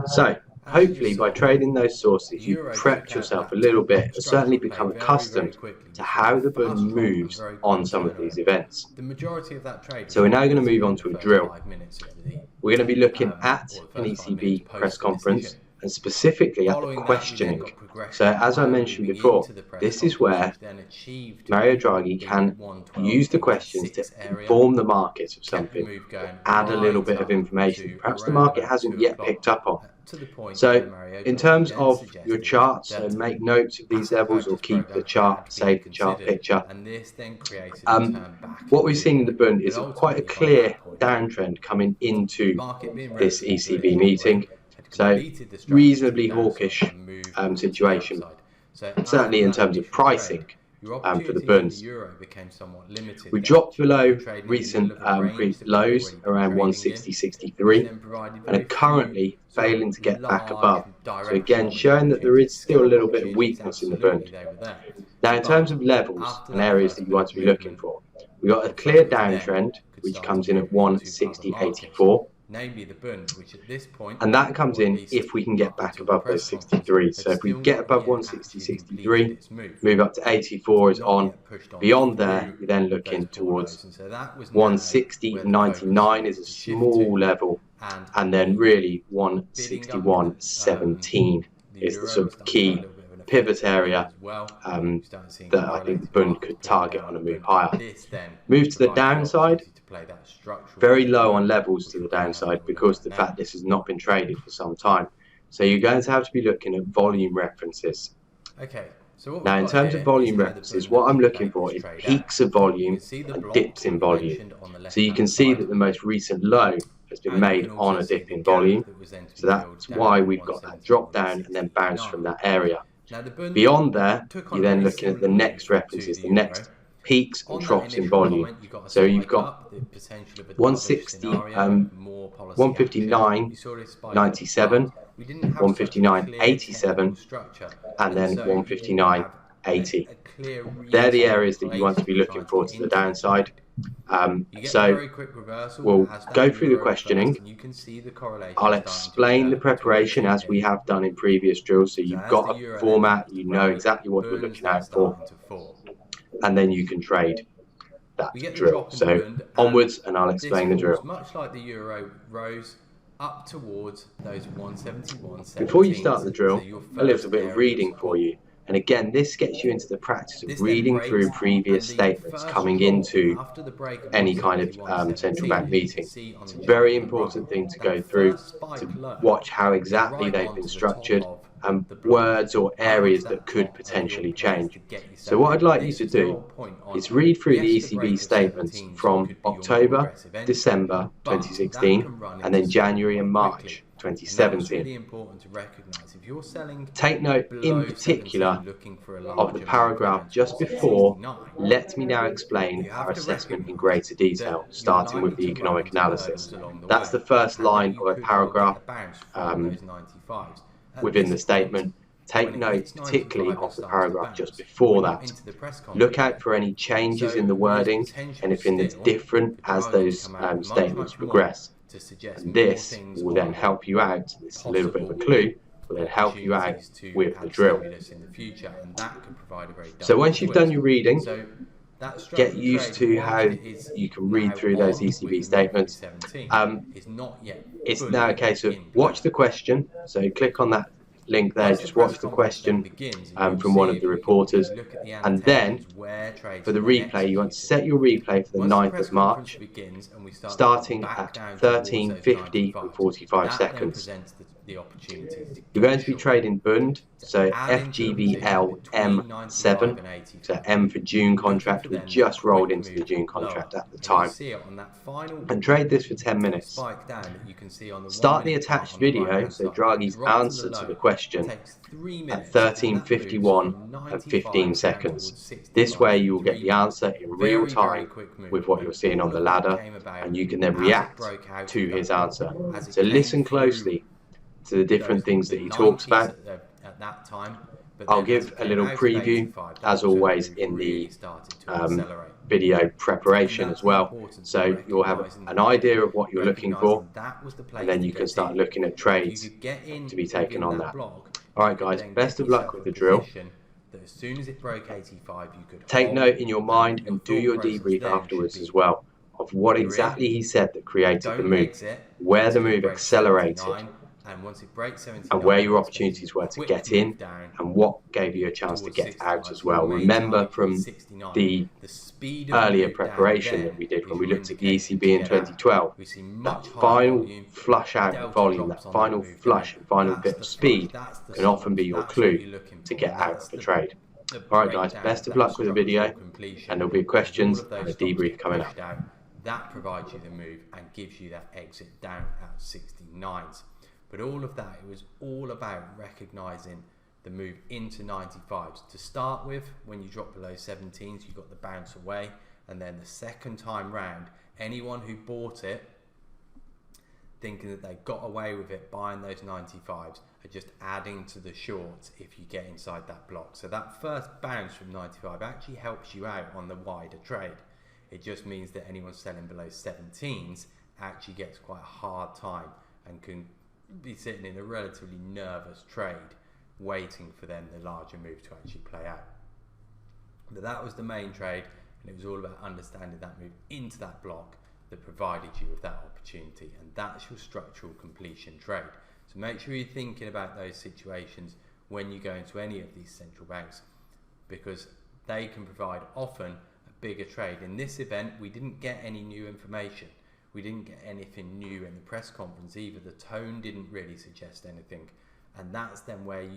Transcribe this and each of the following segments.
So hopefully by trading those sources, you've prepped yourself a little bit, or certainly become accustomed to how the bund moves on some of these events. So we're now going to move on to a drill. We're going to be looking at an ECB press conference and specifically at the questioning. So as I mentioned before, this is where Mario Draghi can use the questions to inform the markets of something, add a little bit of information perhaps the market hasn't yet picked up on. So in terms of your charts, so make notes of these levels or keep the chart, save the chart picture. What we've seen in the bund is quite a clear downtrend coming into this ECB meeting. So reasonably hawkish situation, certainly in terms of pricing for the bunds. We dropped below recent lows around 160.63 and are currently failing to get back above. So again, showing that there is still a little bit of weakness in the bund. Now in terms of levels and areas that you want to be looking for, we've got a clear downtrend which comes in at 160.84. Namely the bund, which at this point, and that comes in if we can get back above those 63. So if we get above 160.63, move up to 84 is on. Beyond there, you're then looking towards 160.99 is a small level, and then really 161.17 is the sort of key pivot area that I think the bund could target on a move higher. Move to the downside. Very low on levels to the downside because the fact this has not been traded for some time. So you're going to have to be looking at volume references. Now in terms of volume references, what I'm looking for is peaks of volume and dips in volume. So you can see that the most recent low has been made on a dip in volume. So that's why we've got that drop down and then bounce from that area. Beyond there, you're then looking at the next references, the next peaks and troughs in volume. So you've got 160, 159.97, 159.87, and then 159.80. They're the areas that you want to be looking for to the downside. So we'll go through the questioning. I'll explain the preparation as we have done in previous drills. So you've got a format, you know exactly what you're looking out for, and then you can trade that drill. So onwards, and I'll explain the drill. Much like the euro rose up towards those 171. Before you start the drill, a little bit of reading for you. And again, this gets you into the practice of reading through previous statements coming into any kind of central bank meeting. It's a very important thing to go through, to watch how exactly they've been structured, and words or areas that could potentially change. So what I'd like you to do is read through the ECB statements from October, December 2016, and then January and March 2017. Take note in particular of the paragraph just before, let me now explain our assessment in greater detail, starting with the economic analysis. That's the first line of a paragraph within the statement. Take note particularly of the paragraph just before that. Look out for any changes in the wording, anything that's different as those statements progress. And this will then help you out, this is a little bit of a clue, will then help you out with the drill. So once you've done your reading, get used to how you can read through those ECB statements. It's now a case of watch the question, so click on that link there, just watch the question from one of the reporters, and then for the replay you want to set your replay for the 9th of March starting at 13:50 and 45 seconds. You're going to be trading bund, so FGBL M7, so M for June contract. We just rolled into the June contract at the time, and trade this for 10 minutes. Start the attached video, so Draghi's answer to the question, at 13:51 and 15 seconds. This way you will get the answer in real time with what you're seeing on the ladder, and you can then react to his answer. So listen closely to the different things that he talks about. I'll give a little preview, as always, in the video preparation as well. So you'll have an idea of what you're looking for, and then you can start looking at trades to be taken on that. All right, guys, best of luck with the drill. That as soon as it broke 85, you could take note in your mind and do your debrief afterwards as well of what exactly he said that created the move, where the move accelerated, and once it breaks 79, and where your opportunities were to get in, and what gave you a chance to get out as well. Remember from the earlier preparation that we did when we looked at the ECB in 2012, that final flush out of volume, that final flush and final bit of speed can often be your clue to get out of the trade. Alright guys, best of luck with the video, and there'll be questions and a debrief coming up. That provides you the move and gives you that exit down at 69s. But all of that, it was all about recognising the move into 95s. To start with, when you drop below 17s, you got the bounce away. And then the second time round, anyone who bought it, thinking that they got away with it buying those 95s, are just adding to the shorts if you get inside that block. So that first bounce from 95 actually helps you out on the wider trade. It just means that anyone selling below 17s actually gets quite a hard time and can be sitting in a relatively nervous trade waiting for then the larger move to actually play out. But that was the main trade, and it was all about understanding that move into that block that provided you with that opportunity, and that's your structural completion trade. So make sure you're thinking about those situations when you go into any of these central banks, because they can provide often a bigger trade. In this event, we didn't get any new information. We didn't get anything new in the press conference either. The tone didn't really suggest anything. And that's then where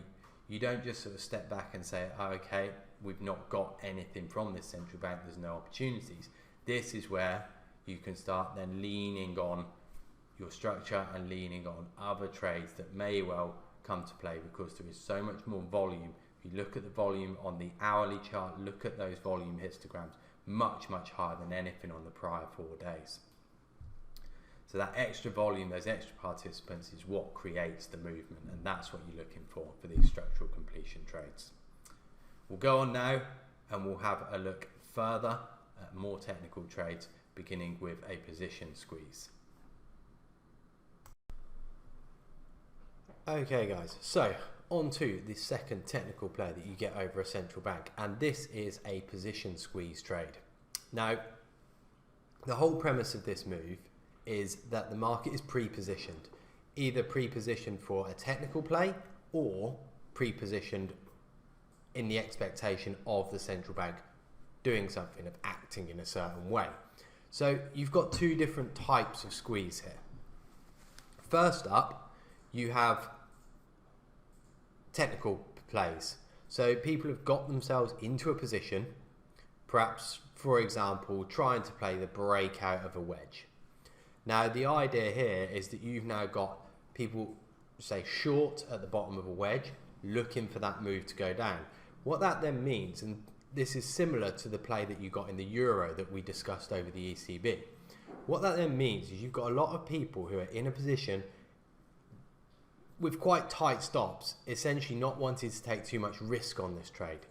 you don't just sort of step back and say, oh, okay, we've not got anything from this central bank, there's no opportunities. This is where you can start then leaning on your structure and leaning on other trades that may well come to play, because there is so much more volume. If you look at the volume on the hourly chart, look at those volume histograms, much higher than anything on the prior 4 days. So that extra volume, those extra participants, is what creates the movement, and that's what you're looking for these structural completion trades. We'll go on now and we'll have a look further at more technical trades, beginning with a position squeeze. Okay guys, so on to the second technical play that you get over a central bank, and this is a position squeeze trade. Now, the whole premise of this move is that the market is pre-positioned, either pre-positioned for a technical play or pre-positioned in the expectation of the central bank doing something, of acting in a certain way. So you've got two different types of squeeze here. First up, you have technical plays. So people have got themselves into a position, perhaps, for example, trying to play the breakout of a wedge. Now, the idea here is that you've now got people, say, short at the bottom of a wedge, looking for that move to go down. What that then means, and this is similar to the play that you got in the euro that we discussed over the ECB. What that then means is you've got a lot of people who are in a position with quite tight stops, essentially not wanting to take too much risk on this trade.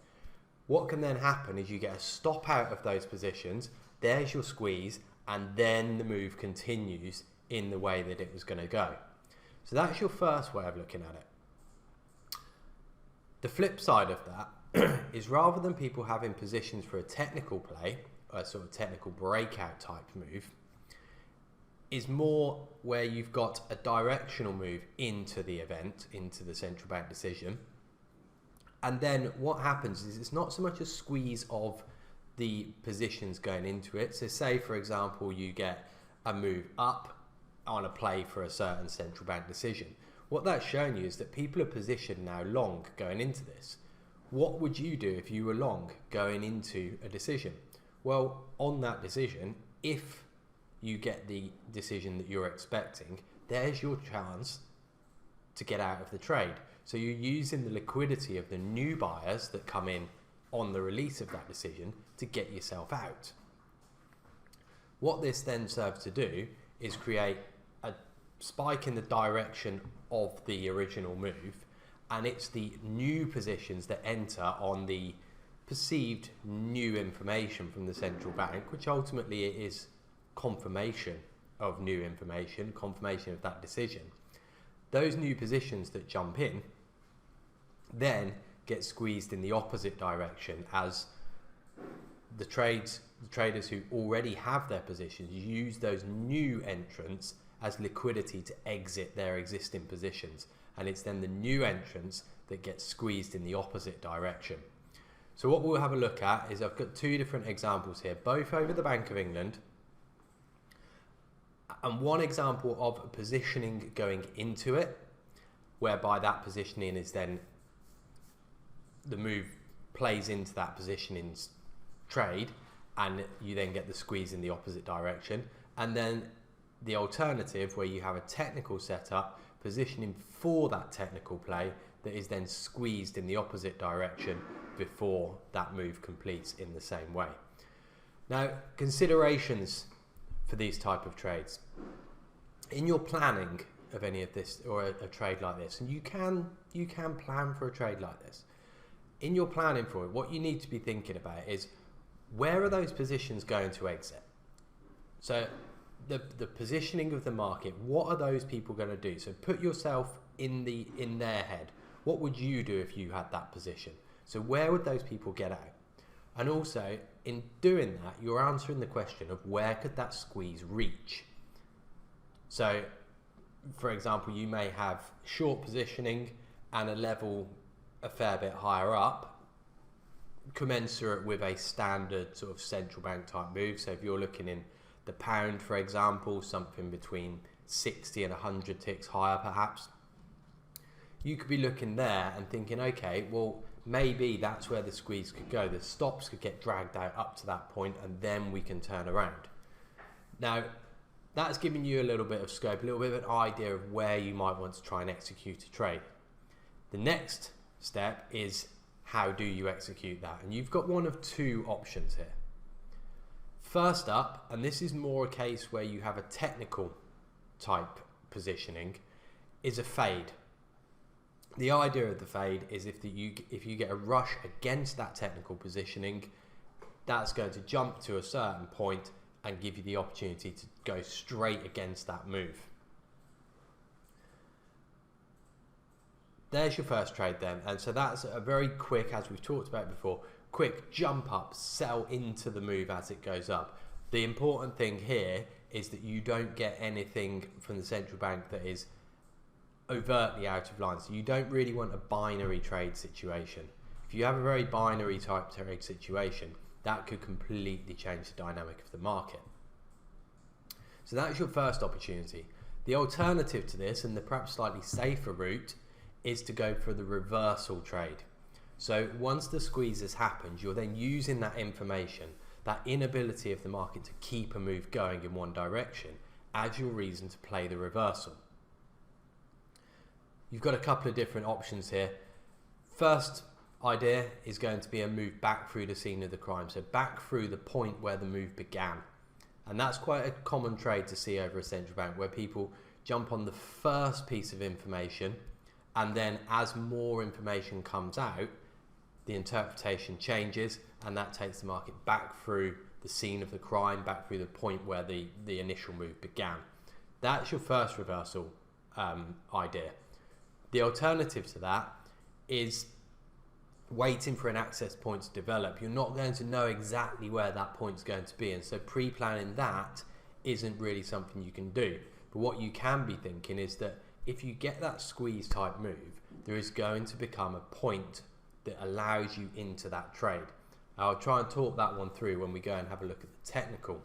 What can then happen is you get a stop out of those positions, there's your squeeze, and then the move continues in the way that it was going to go. So that's your first way of looking at it. The flip side of that is, rather than people having positions for a technical play, a sort of technical breakout type move, is more where you've got a directional move into the event, into the central bank decision. And then what happens is it's not so much a squeeze of the positions going into it. So say, for example, you get a move up on a play for a certain central bank decision. What that's showing you is that people are positioned now long going into this. What would you do if you were long going into a decision? Well, on that decision, if you get the decision that you're expecting, there's your chance to get out of the trade. So you're using the liquidity of the new buyers that come in on the release of that decision to get yourself out. What this then serves to do is create a spike in the direction of the original move, and it's the new positions that enter on the perceived new information from the central bank, which ultimately is confirmation of new information, confirmation of that decision. Those new positions that jump in then get squeezed in the opposite direction as the traders who already have their positions use those new entrants as liquidity to exit their existing positions, and it's then the new entrants that get squeezed in the opposite direction. So what we'll have a look at is, I've got two different examples here, both over the Bank of England, and one example of positioning going into it, whereby that positioning is then the move plays into that positioning's trade, and you then get the squeeze in the opposite direction. And then the alternative, where you have a technical setup positioning for that technical play that is then squeezed in the opposite direction before that move completes in the same way. Now, considerations for these type of trades. In your planning of any of this, or a trade like this, and you can plan for a trade like this, in your planning for it, what you need to be thinking about is, where are those positions going to exit? So the positioning of the market, what are those people going to do? So put yourself in their head. What would you do if you had that position? So where would those people get out? And also, in doing that, you're answering the question of where could that squeeze reach? So, for example, you may have short positioning and a level a fair bit higher up, commensurate with a standard sort of central bank type move. So if you're looking in the pound, for example, something between 60 and 100 ticks higher perhaps, you could be looking there and thinking, okay, well, maybe that's where the squeeze could go. The stops could get dragged out up to that point, and then we can turn around. Now, that's giving you a little bit of scope, a little bit of an idea of where you might want to try and execute a trade. The next step is, how do you execute that? And you've got one of two options here. First up, and this is more a case where you have a technical type positioning, is a fade. The idea of the fade is if you get a rush against that technical positioning, that's going to jump to a certain point and give you the opportunity to go straight against that move. There's your first trade then, and so that's a very quick, as we've talked about before, quick jump up, sell into the move as it goes up. The important thing here is that you don't get anything from the central bank that is overtly out of line. So you don't really want a binary trade situation. If you have a very binary type trade situation, that could completely change the dynamic of the market. So that's your first opportunity. The alternative to this, and the perhaps slightly safer route, is to go for the reversal trade. So once the squeeze has happened, you're then using that information, that inability of the market to keep a move going in one direction, as your reason to play the reversal. You've got a couple of different options here. First idea is going to be a move back through the scene of the crime, so back through the point where the move began. And that's quite a common trade to see over a central bank, where people jump on the first piece of information, and then as more information comes out, the interpretation changes, and that takes the market back through the scene of the crime, back through the point where the initial move began. That's your first reversal idea. The alternative to that is waiting for an access point to develop. You're not going to know exactly where that point's going to be, and so pre-planning that isn't really something you can do. But what you can be thinking is that if you get that squeeze type move, there is going to become a point that allows you into that trade. I'll try and talk that one through when we go and have a look at the technical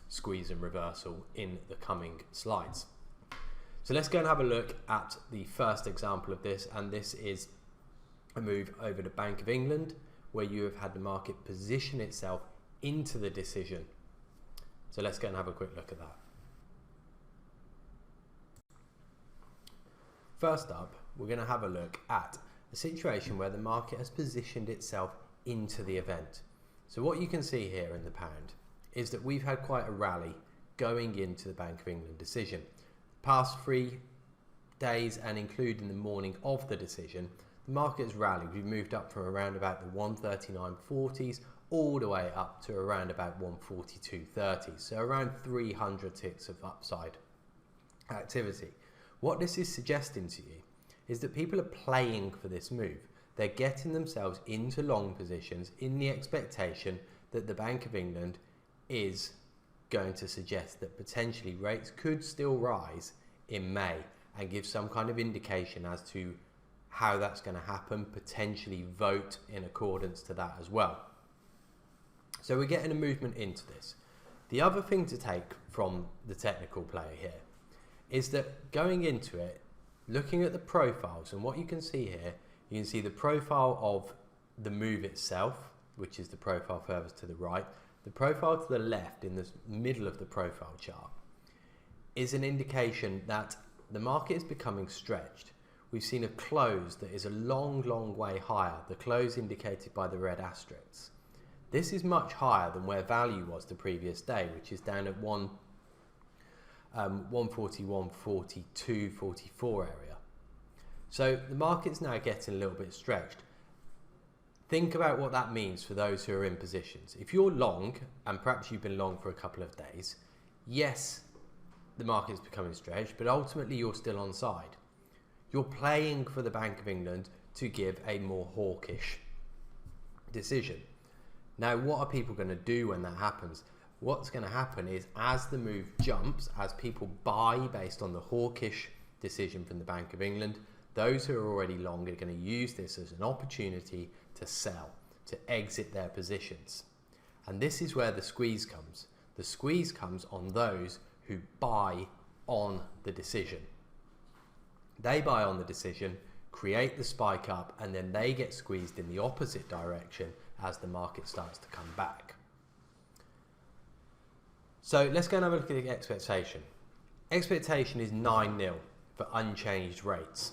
squeeze and reversal in the coming slides. So let's go and have a look at the first example of this, and this is a move over the Bank of England, where you have had the market position itself into the decision. So let's go and have a quick look at that. First up, we're going to have a look at a situation where the market has positioned itself into the event. So what you can see here in the pound is that we've had quite a rally going into the Bank of England decision. Past 3 days, and including the morning of the decision, the market has rallied. We've moved up from around about the 139.40s all the way up to around about 142.30, so around 300 ticks of upside activity. What this is suggesting to you is that people are playing for this move. They're getting themselves into long positions in the expectation that the Bank of England is going to suggest that potentially rates could still rise in May and give some kind of indication as to how that's going to happen, potentially vote in accordance to that as well. So we're getting a movement into this. The other thing to take from the technical player here is that going into it, looking at the profiles, and what you can see here, you can see the profile of the move itself, which is the profile furthest to the right. The profile to the left in the middle of the profile chart is an indication that the market is becoming stretched. We've seen a close that is a long, long way higher, the close indicated by the red asterisks. This is much higher than where value was the previous day, which is down at 141, 42, 44 area. So the market's now getting a little bit stretched. Think about what that means for those who are in positions. If you're long, and perhaps you've been long for a couple of days, yes, the market's becoming stretched, but ultimately you're still on side. You're playing for the Bank of England to give a more hawkish decision. Now, what are people going to do when that happens? What's going to happen is, as the move jumps, as people buy based on the hawkish decision from the Bank of England, those who are already long are going to use this as an opportunity to sell, to exit their positions. And this is where the squeeze comes. The squeeze comes on those who buy on the decision. They buy on the decision, create the spike up, and then they get squeezed in the opposite direction as the market starts to come back. So let's go and have a look at the expectation. Expectation is 9-0 for unchanged rates,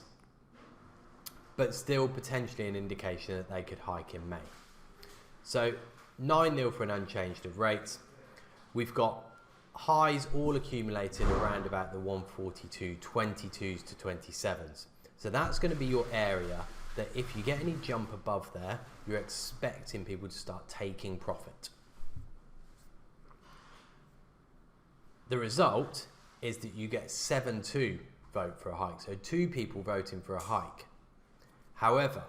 but still potentially an indication that they could hike in May. So 9-0 for an unchanged of rates. We've got highs all accumulating around about the 142, 22s to 27s. So that's going to be your area that if you get any jump above there, you're expecting people to start taking profit. The result is that you get 7-2 vote for a hike. So 2 people voting for a hike. However,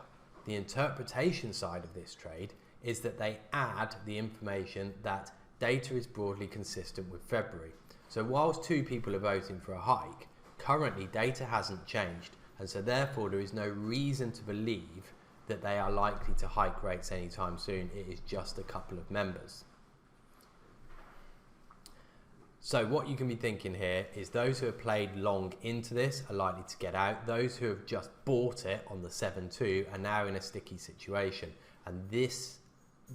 the interpretation side of this trade is that they add the information that data is broadly consistent with February. So whilst 2 people are voting for a hike, currently data hasn't changed, and so therefore there is no reason to believe that they are likely to hike rates anytime soon. It is just a couple of members. So what you can be thinking here is those who have played long into this are likely to get out. Those who have just bought it on the 7-2 are now in a sticky situation, and this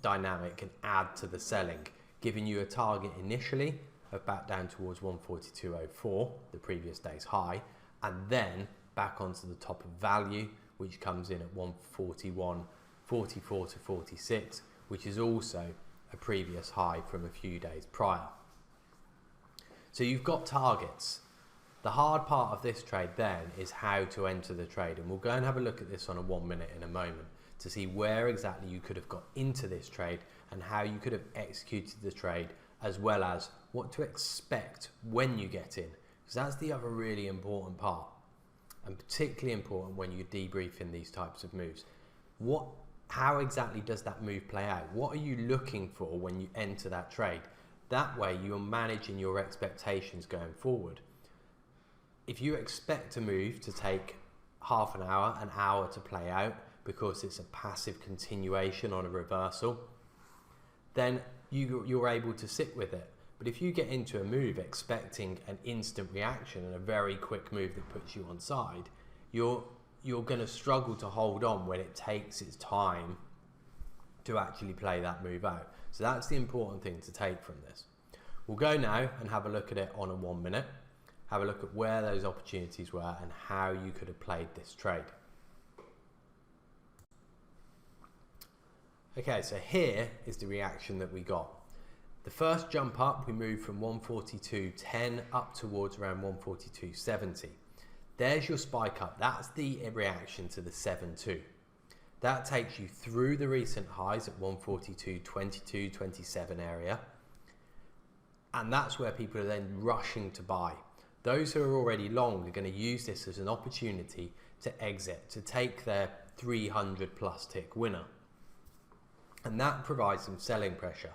dynamic can add to the selling, giving you a target initially of back down towards 142.04, the previous day's high, and then back onto the top of value, which comes in at 141.44 to 46, which is also a previous high from a few days prior. So you've got targets. The hard part of this trade then is how to enter the trade, and we'll go and have a look at this on a 1 minute in a moment to see where exactly you could have got into this trade and how you could have executed the trade, as well as what to expect when you get in, because that's the other really important part, and particularly important when you're debriefing these types of moves. How exactly does that move play out? What are you looking for when you enter that trade? That way you're managing your expectations going forward. If you expect a move to take half an hour to play out because it's a passive continuation on a reversal, then you're able to sit with it. But if you get into a move expecting an instant reaction and a very quick move that puts you on side, you're going to struggle to hold on when it takes its time to actually play that move out. So that's the important thing to take from this. We'll go now and have a look at it on a 1 minute, have a look at where those opportunities were and how you could have played this trade. Okay, so here is the reaction that we got. The first jump up, we moved from 142.10 up towards around 142.70. There's your spike up. That's the reaction to the 7-2. That takes you through the recent highs at 142.22, 27 area. And that's where people are then rushing to buy. Those who are already long are going to use this as an opportunity to exit, to take their 300 plus tick winner. And that provides some selling pressure.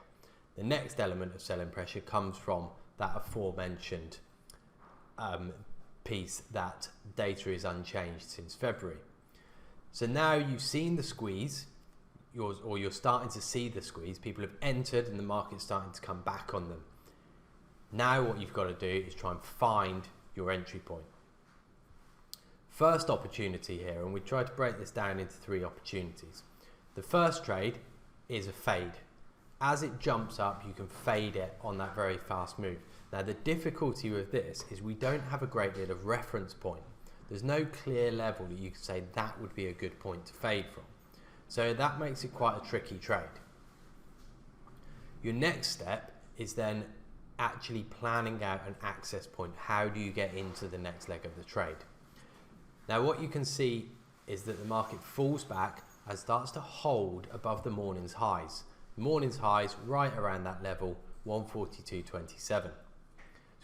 The next element of selling pressure comes from that aforementioned piece that data is unchanged since February. So now you've seen the squeeze, you're starting to see the squeeze. People have entered and the market's starting to come back on them. Now what you've got to do is try and find your entry point. First opportunity here, and we tried to break this down into 3 opportunities. The first trade is a fade. As it jumps up, you can fade it on that very fast move. Now the difficulty with this is we don't have a great deal of reference point. There's no clear level that you can say that would be a good point to fade from. So that makes it quite a tricky trade. Your next step is then actually planning out an access point. How do you get into the next leg of the trade? Now what you can see is that the market falls back and starts to hold above the morning's highs. The morning's highs right around that level, 142.27. So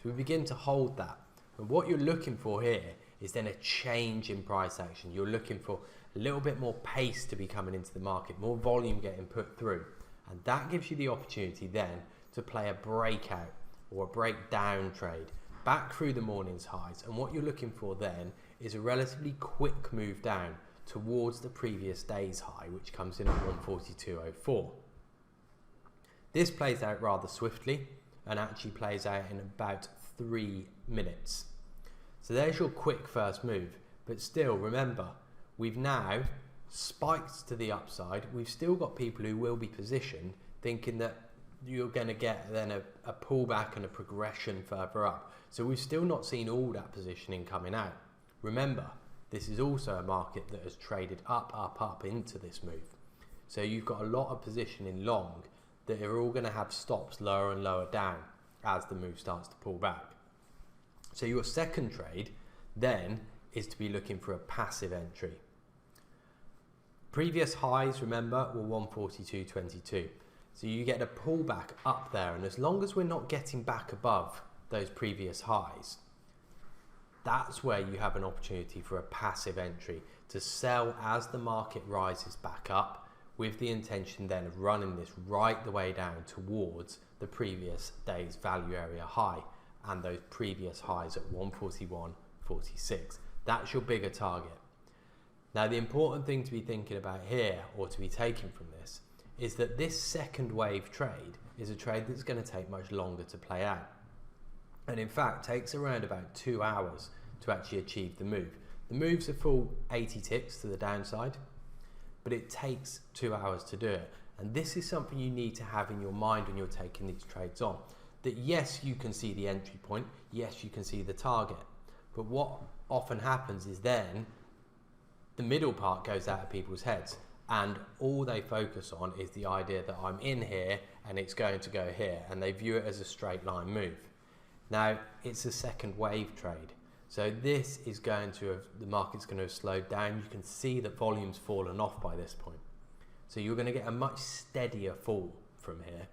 we begin to hold that. And what you're looking for here is then a change in price action. You're looking for a little bit more pace to be coming into the market, more volume getting put through. And that gives you the opportunity then to play a breakout or a breakdown trade back through the morning's highs. And what you're looking for then is a relatively quick move down towards the previous day's high, which comes in at 142.04. This plays out rather swiftly and actually plays out in about 3 minutes. So there's your quick first move. But still, remember, we've now spiked to the upside. We've still got people who will be positioned thinking that you're going to get then a pullback and a progression further up. So we've still not seen all that positioning coming out. Remember, this is also a market that has traded up into this move. So you've got a lot of positioning long that are all going to have stops lower and lower down as the move starts to pull back. So your second trade then is to be looking for a passive entry. Previous highs, remember, were 142.22. So you get a pullback up there, and as long as we're not getting back above those previous highs, that's where you have an opportunity for a passive entry to sell as the market rises back up, with the intention then of running this right the way down towards the previous day's value area high and those previous highs at 141.46. That's your bigger target. Now the important thing to be thinking about here, or to be taken from this, is that this second wave trade is a trade that's going to take much longer to play out, and in fact takes around about 2 hours to actually achieve the move. The move's a full 80 ticks to the downside, but it takes 2 hours to do it. And this is something you need to have in your mind when you're taking these trades on. That yes, you can see the entry point, yes, you can see the target, but what often happens is then the middle part goes out of people's heads, and all they focus on is the idea that I'm in here and it's going to go here, and they view it as a straight line move. Now, it's a second wave trade. So this is going to have, the market's going to have slowed down. You can see that volume's fallen off by this point. So you're going to get a much steadier fall from here,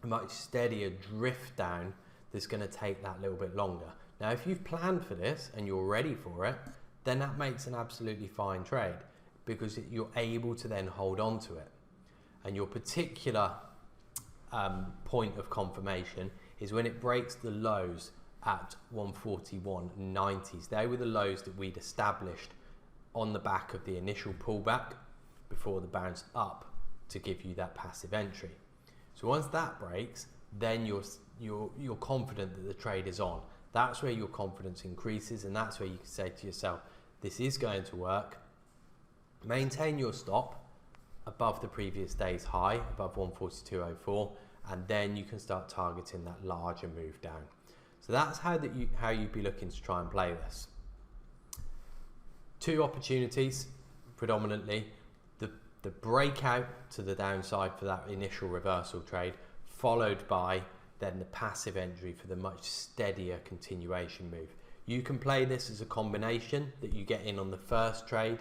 a much steadier drift down that's going to take that little bit longer. Now, if you've planned for this and you're ready for it, then that makes an absolutely fine trade, because you're able to then hold on to it. And your particular point of confirmation is when it breaks the lows at 141.90s. They were the lows that we'd established on the back of the initial pullback before the bounce up to give you that passive entry. So once that breaks, then you're confident that the trade is on. That's where your confidence increases, and that's where you can say to yourself, this is going to work. Maintain your stop above the previous day's high, above 142.04, and then you can start targeting that larger move down. So that's how you'd be looking to try and play this. 2 opportunities predominantly: the breakout to the downside for that initial reversal trade, followed by then the passive entry for the much steadier continuation move. You can play this as a combination, that you get in on the first trade,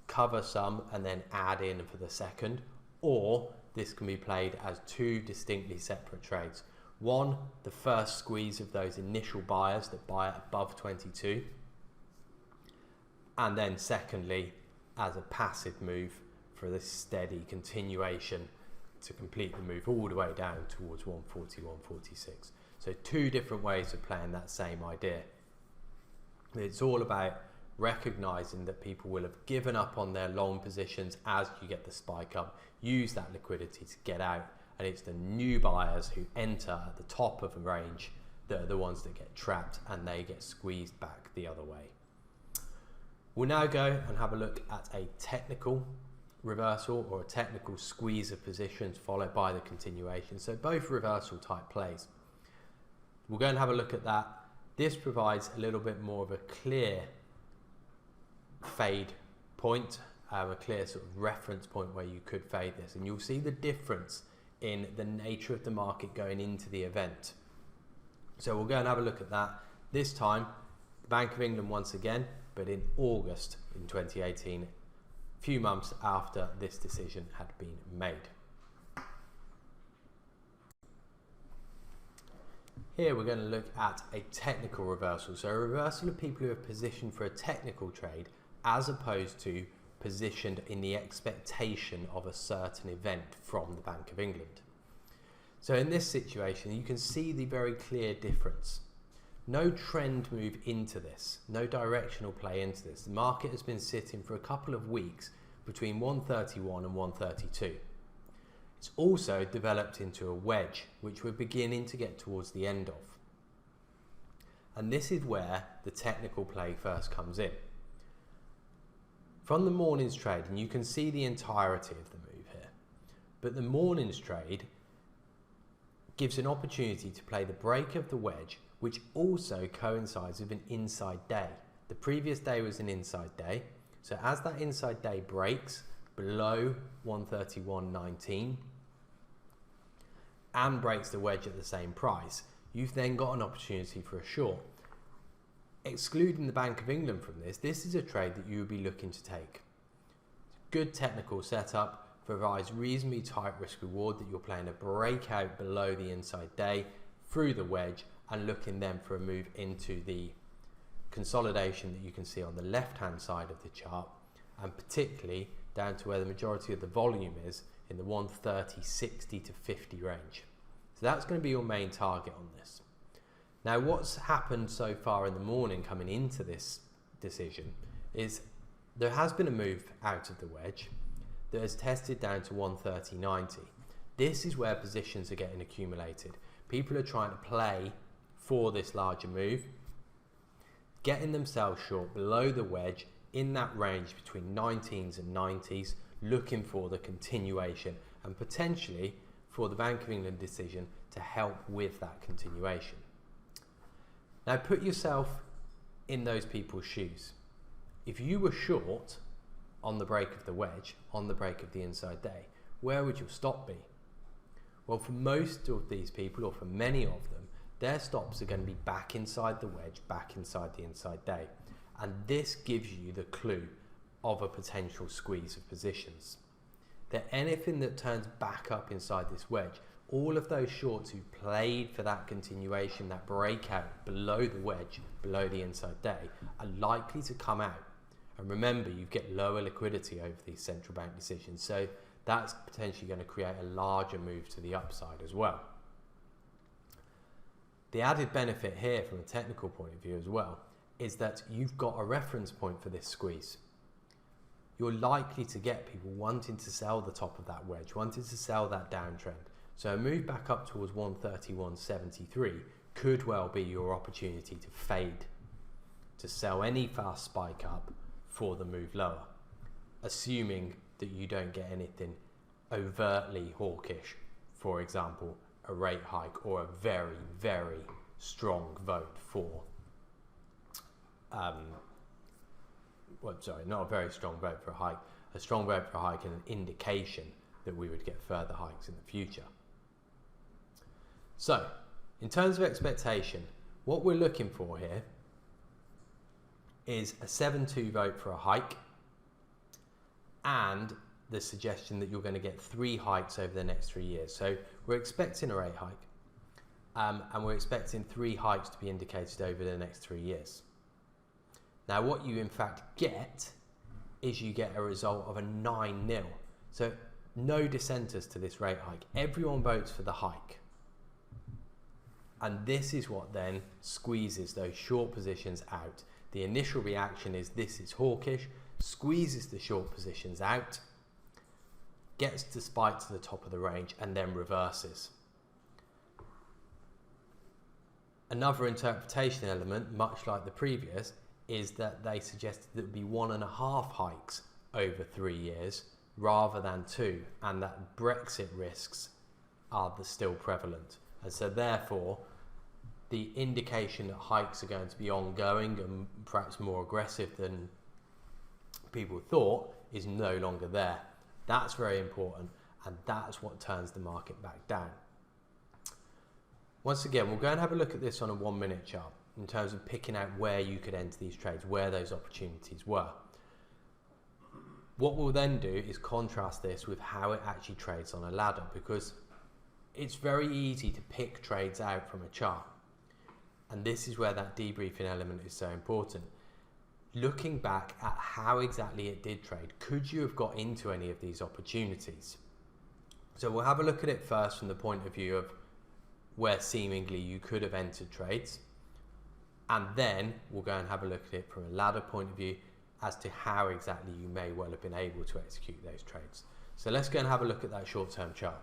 cover some and then add in for the second, or this can be played as two distinctly separate trades. One, the first squeeze of those initial buyers that buy at above 22, and then secondly, as a passive move for this steady continuation to complete the move all the way down towards 140, 146. So two different ways of playing that same idea. It's all about recognizing that people will have given up on their long positions as you get the spike up, use that liquidity to get out, and it's the new buyers who enter at the top of a range that are the ones that get trapped and they get squeezed back the other way. We'll now go and have a look at a technical reversal or a technical squeeze of positions followed by the continuation. So both reversal type plays. We'll go and have a look at that. This provides a little bit more of a clear fade point, a clear sort of reference point where you could fade this, and you'll see the difference in the nature of the market going into the event. So we'll go and have a look at that. This time, the Bank of England once again, but in August in 2018, a few months after this decision had been made. Here we're going to look at a technical reversal. So a reversal of people who are positioned for a technical trade as opposed to positioned in the expectation of a certain event from the Bank of England. So in this situation, you can see the very clear difference. No trend move into this, no directional play into this. The market has been sitting for a couple of weeks between 131 and 132. It's also developed into a wedge, which we're beginning to get towards the end of. And this is where the technical play first comes in. From the morning's trade, and you can see the entirety of the move here, but the morning's trade gives an opportunity to play the break of the wedge, which also coincides with an inside day. The previous day was an inside day, so as that inside day breaks below 131.19 and breaks the wedge at the same price, you've then got an opportunity for a short. Excluding the Bank of England from this is a trade that you would be looking to take. Good technical setup, provides reasonably tight risk reward that you're playing a breakout below the inside day through the wedge and looking then for a move into the consolidation that you can see on the left hand side of the chart, and particularly down to where the majority of the volume is in the 130, 60 to 50 range. So that's going to be your main target on this. Now what's happened so far in the morning coming into this decision is there has been a move out of the wedge that has tested down to 130.90. This is where positions are getting accumulated. People are trying to play for this larger move, getting themselves short below the wedge in that range between 19s and 90s, looking for the continuation and potentially for the Bank of England decision to help with that continuation. Now put yourself in those people's shoes. If you were short on the break of the wedge, on the break of the inside day, where would your stop be? Well, for most of these people, or for many of them, their stops are going to be back inside the wedge, back inside the inside day. And this gives you the clue of a potential squeeze of positions. That anything that turns back up inside this wedge, all of those shorts who played for that continuation, that breakout below the wedge, below the inside day, are likely to come out. And remember, you get lower liquidity over these central bank decisions, so that's potentially going to create a larger move to the upside as well. The added benefit here from a technical point of view as well is that you've got a reference point for this squeeze. You're likely to get people wanting to sell the top of that wedge, wanting to sell that downtrend. So a move back up towards 131.73 could well be your opportunity to fade, to sell any fast spike up for the move lower, assuming that you don't get anything overtly hawkish, for example, a rate hike or a very, very strong vote for, not a very strong vote for a hike, a strong vote for a hike and an indication that we would get further hikes in the future. So, in terms of expectation, what we're looking for here is a 7-2 vote for a hike and the suggestion that you're going to get 3 hikes over the next 3 years. So we're expecting a rate hike, and we're expecting 3 hikes to be indicated over the next 3 years. Now what you in fact get is you get a result of a 9-0. So no dissenters to this rate hike. Everyone votes for the hike. And this is what then squeezes those short positions out. The initial reaction is this is hawkish, squeezes the short positions out, gets the spike to the top of the range, and then reverses. Another interpretation element, much like the previous, is that they suggested that it would be 1.5 hikes over 3 years rather than 2, and that Brexit risks are still prevalent. And so therefore, the indication that hikes are going to be ongoing and perhaps more aggressive than people thought is no longer there. That's very important, and that's what turns the market back down. Once again, we'll go and have a look at this on a 1-minute chart in terms of picking out where you could enter these trades, where those opportunities were. What we'll then do is contrast this with how it actually trades on a ladder, because it's very easy to pick trades out from a chart. And this is where that debriefing element is so important. Looking back at how exactly it did trade, could you have got into any of these opportunities? So we'll have a look at it first from the point of view of where seemingly you could have entered trades. And then we'll go and have a look at it from a ladder point of view as to how exactly you may well have been able to execute those trades. So let's go and have a look at that short-term chart.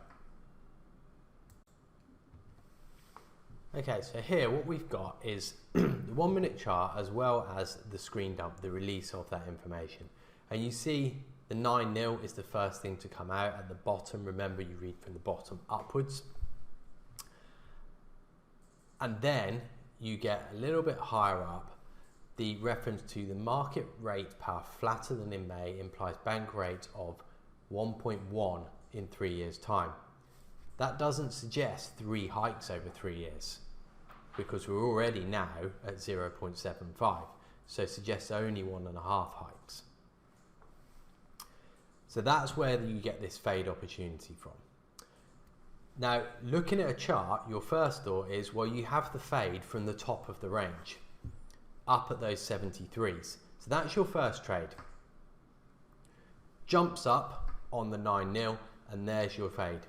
Okay, so here what we've got is the 1-minute chart as well as the screen dump, the release of that information. And you see the 9-0 is the first thing to come out at the bottom. Remember, you read from the bottom upwards. And then you get a little bit higher up, the reference to the market rate path flatter than in May implies bank rate of 1.1 in 3 years' time. That doesn't suggest 3 hikes over 3 years, because we're already now at 0.75, so it suggests only 1.5 hikes. So that's where you get this fade opportunity from. Now, looking at a chart, your first thought is, well, you have the fade from the top of the range up at those 73s. So that's your first trade. Jumps up on the 9-0, and there's your fade.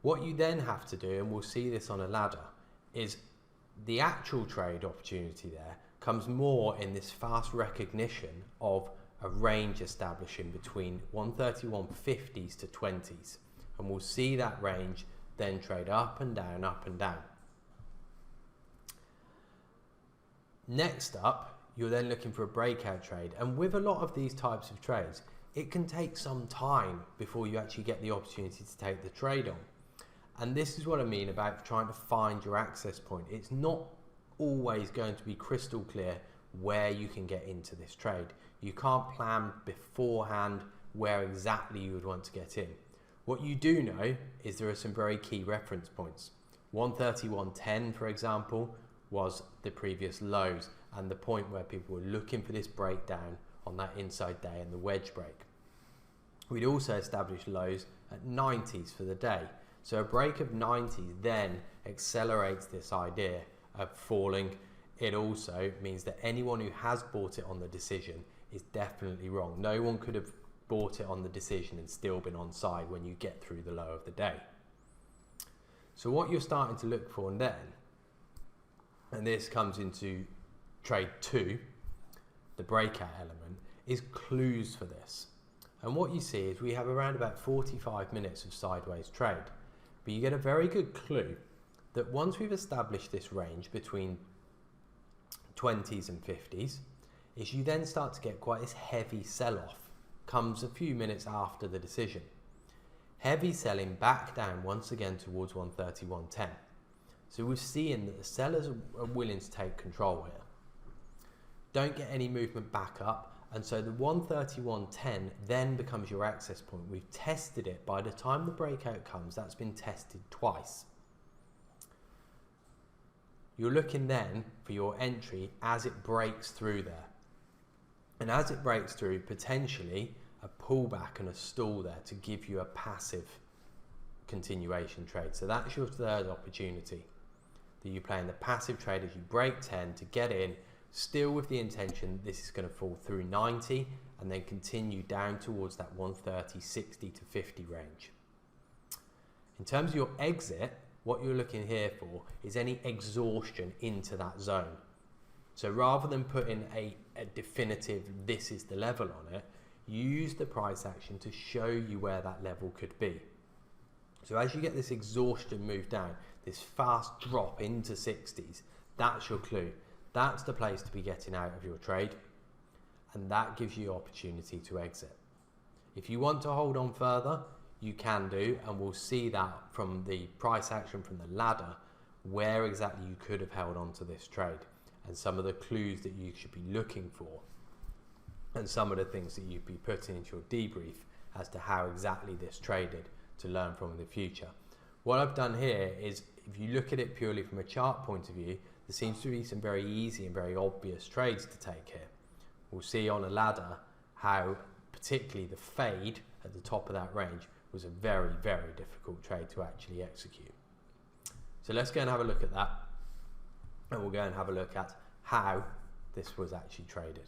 What you then have to do, and we'll see this on a ladder, is the actual trade opportunity there comes more in this fast recognition of a range establishing between 131.50s to 20s. And we'll see that range then trade up and down, up and down. Next up, you're then looking for a breakout trade. And with a lot of these types of trades, it can take some time before you actually get the opportunity to take the trade on. And this is what I mean about trying to find your access point. It's not always going to be crystal clear where you can get into this trade. You can't plan beforehand where exactly you would want to get in. What you do know is there are some very key reference points. 131.10, for example, was the previous lows and the point where people were looking for this breakdown on that inside day and the wedge break. We'd also established lows at 90s for the day. So a break of 90s then accelerates this idea of falling. It also means that anyone who has bought it on the decision is definitely wrong. No one could have bought it on the decision and still been on side when you get through the low of the day. So what you're starting to look for then, and this comes into trade 2, the breakout element, is clues for this. And what you see is we have around about 45 minutes of sideways trade. But you get a very good clue that once we've established this range between 20s and 50s, is you then start to get quite this heavy sell-off. Comes a few minutes after the decision. Heavy selling back down once again towards 131.10. So we're seeing that the sellers are willing to take control here. Don't get any movement back up, and so the 131.10 then becomes your access point. We've tested it. By the time the breakout comes, that's been tested twice. You're looking then for your entry as it breaks through there. And as it breaks through, potentially a pullback and a stall there to give you a passive continuation trade. So that's your third opportunity that you play in the passive trade as you break 10 to get in, still with the intention this is going to fall through 90 and then continue down towards that 130, 60 to 50 range. In terms of your exit, what you're looking here for is any exhaustion into that zone. So rather than putting a definitive this is the level on it, use the price action to show you where that level could be. So as you get this exhaustion move down, this fast drop into 60s, that's your clue. That's the place to be getting out of your trade, and that gives you opportunity to exit. If you want to hold on further, you can do, and we'll see that from the price action from the ladder, where exactly you could have held on to this trade, and some of the clues that you should be looking for, and some of the things that you'd be putting into your debrief as to how exactly this traded to learn from in the future. What I've done here is, if you look at it purely from a chart point of view, there seems to be some very easy and very obvious trades to take here. We'll see on a ladder how particularly the fade at the top of that range was a very, very difficult trade to actually execute. So let's go and have a look at that, and we'll go and have a look at how this was actually traded.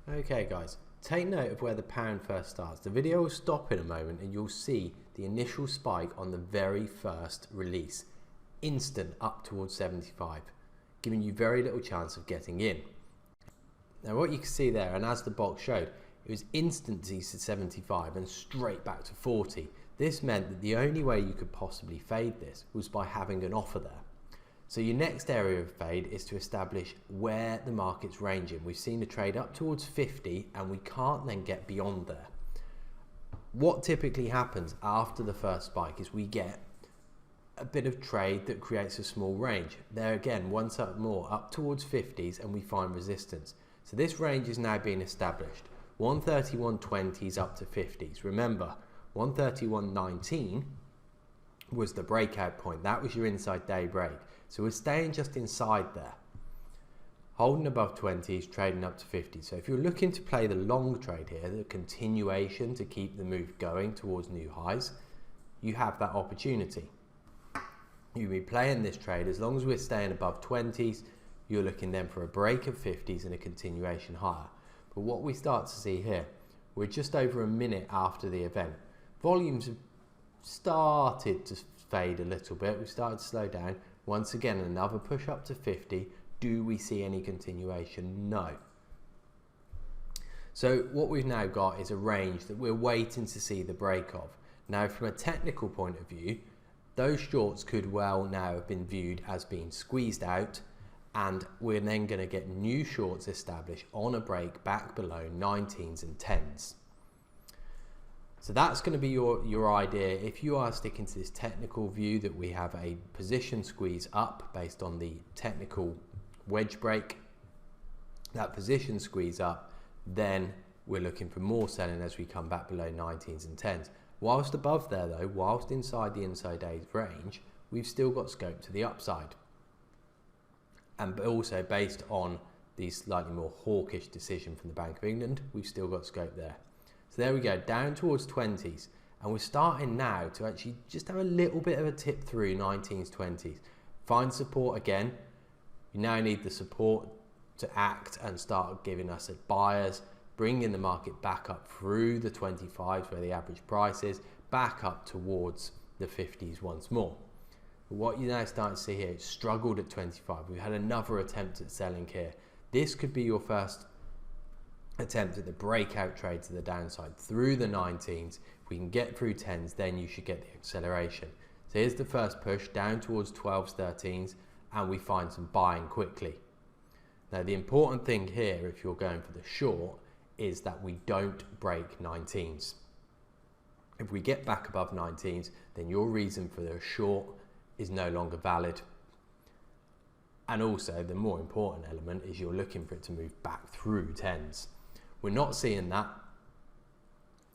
Okay guys, take note of where the pound first starts. The video will stop in a moment and you'll see the initial spike on the very first release, instant up towards 75, giving you very little chance of getting in. Now what you can see there, and as the box showed, it was instant to 75 and straight back to 40. This meant that the only way you could possibly fade this was by having an offer there. So your next area of fade is to establish where the market's ranging. We've seen a trade up towards 50 and we can't then get beyond there. What typically happens after the first spike is we get a bit of trade that creates a small range. There again, once up more, up towards 50s, and we find resistance. So this range is now being established. 131.20s up to 50s. Remember, 131.19 was the breakout point. That was your inside day break. So we're staying just inside there, holding above 20s, trading up to 50. So if you're looking to play the long trade here, the continuation to keep the move going towards new highs, you have that opportunity. You'll be playing this trade as long as we're staying above 20s. You're looking then for a break of 50s and a continuation higher. But what we start to see here, we're just over a minute after the event. Volumes have started to fade a little bit. We've started to slow down. Once again, another push up to 50. Do we see any continuation? No. So what we've now got is a range that we're waiting to see the break of. Now, from a technical point of view, those shorts could well now have been viewed as being squeezed out, and we're then going to get new shorts established on a break back below 19s and 10s. So that's going to be your idea. If you are sticking to this technical view that we have a position squeeze up based on the technical wedge break, that position squeeze up, then we're looking for more selling as we come back below 19s and 10s. Whilst above there though, whilst inside the inside days range, we've still got scope to the upside. And also based on the slightly more hawkish decision from the Bank of England, we've still got scope there. So there we go, down towards 20s, and we're starting now to actually just have a little bit of a tip through 19s, 20s. Find support again. You now need the support to act and start giving us buyers, bringing the market back up through the 25s where the average price is, back up towards the 50s once more. But what you now start to see here, it's struggled at 25. We've had another attempt at selling here. This could be your first attempt at the breakout trade to the downside through the 19s. If we can get through 10s, then you should get the acceleration. So here's the first push down towards 12s, 13s, and we find some buying quickly. Now the important thing here, if you're going for the short, is that we don't break 19s. If we get back above 19s, then your reason for the short is no longer valid. And also the more important element is you're looking for it to move back through 10s. We're not seeing that.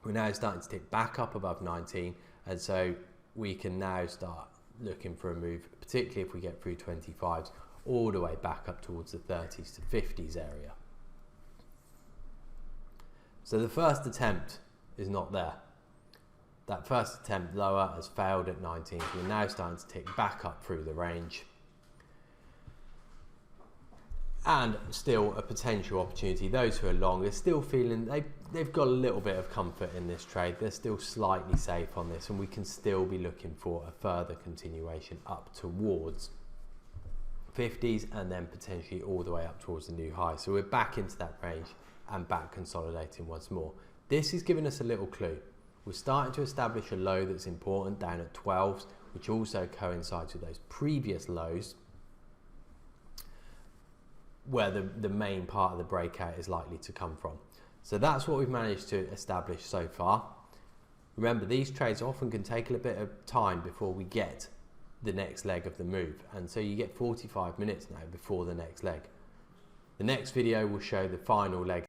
We're now starting to tick back up above 19, and so we can now start looking for a move, particularly if we get through 25s, all the way back up towards the 30s to 50s area. So the first attempt is not there. That first attempt lower has failed at 19. We're now starting to tick back up through the range. And still a potential opportunity. Those who are long are still feeling they've got a little bit of comfort in this trade. They're still slightly safe on this, and we can still be looking for a further continuation up towards 50s and then potentially all the way up towards the new high. So we're back into that range and back consolidating once more. This is giving us a little clue. We're starting to establish a low that's important down at 12s, which also coincides with those previous lows where the main part of the breakout is likely to come from. So that's what we've managed to establish so far. Remember, these trades often can take a little bit of time before we get the next leg of the move, and so you get 45 minutes now before the next leg. The next video will show the final leg